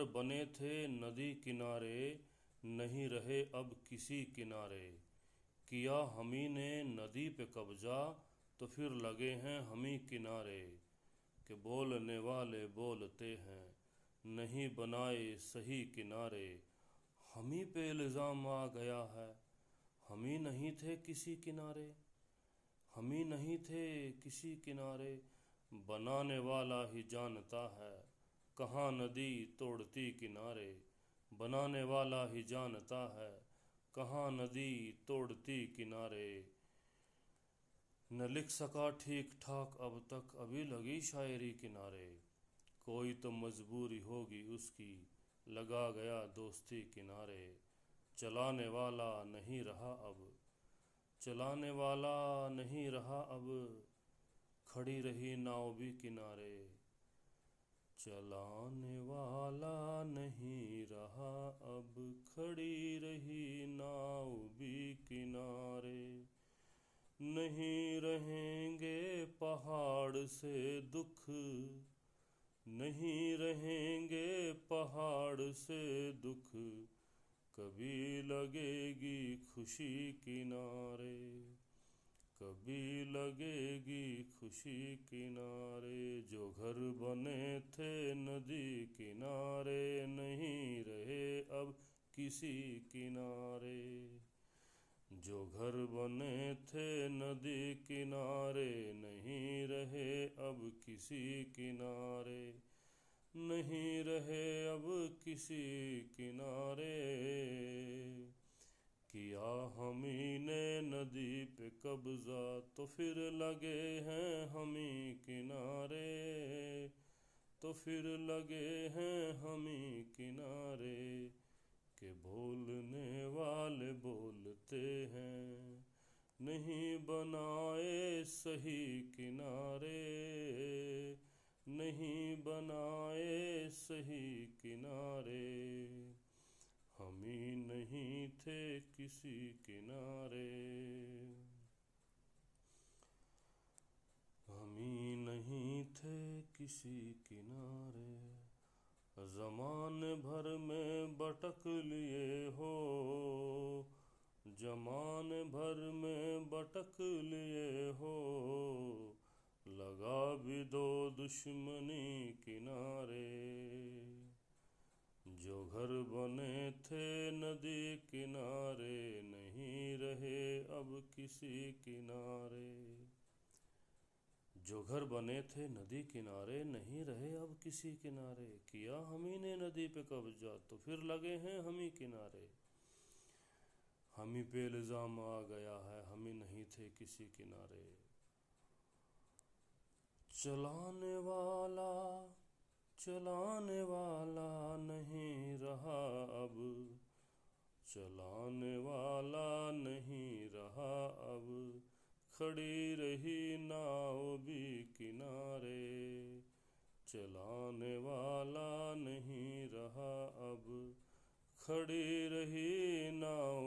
घर बने थे नदी किनारे, नहीं रहे अब किसी किनारे। किया हमी ने नदी पे कब्जा, तो फिर लगे हैं हमी किनारे। कि बोलने वाले बोलते हैं, नहीं बनाए सही किनारे। हमी पे इल्ज़ाम आ गया है, हमी नहीं थे किसी किनारे। हमी नहीं थे किसी किनारे। बनाने वाला ही जानता है, कहाँ नदी तोड़ती किनारे। बनाने वाला ही जानता है, कहाँ नदी तोड़ती किनारे। न लिख सका ठीक ठाक अब तक, अभी लगी शायरी किनारे। कोई तो मजबूरी होगी उसकी, लगा गया दोस्ती किनारे। चलाने वाला नहीं रहा अब, चलाने वाला नहीं रहा अब, खड़ी रही नाव भी किनारे। चलाने वाला नहीं रहा अब, खड़ी रही नाव भी किनारे। नहीं रहेंगे पहाड़ से दुख, नहीं रहेंगे पहाड़ से दुख, कभी लगेगी खुशी किनारे। कभी लगेगी खुशी किनारे। जो घर बने थे नदी किनारे, नहीं रहे अब किसी किनारे। जो घर बने थे नदी किनारे, नहीं रहे अब किसी किनारे। नहीं रहे अब किसी किनारे। किया हमी ने नदी पे कब्जा, तो फिर लगे हैं हमी किनारे। तो फिर लगे हैं हमी किनारे। के बोलने वाले बोलते हैं, नहीं बनाए सही किनारे। नहीं बनाए सही किनारे। हमी नहीं थे किसी किनारे। हमी नहीं थे किसी किनारे। ज़माने भर में भटक लिए हो, ज़माने भर में भटक लिए हो। लगा भी दो दुश्मनी किनारे। जो घर बने थे नदी किनारे, नहीं रहे अब किसी किनारे। जो घर बने थे नदी किनारे, नहीं रहे अब किसी किनारे। किया हमी ने नदी पे कब्जा, तो फिर लगे हैं हमी किनारे। हमी पे इल्ज़ाम आ गया है, हमी नहीं थे किसी किनारे। चलाने वाला, चलाने वाला नहीं रहा अब, चलाने वाला नहीं रहा अब, खड़ी रही नाव भी किनारे। चलाने वाला नहीं रहा अब, खड़ी रही नाव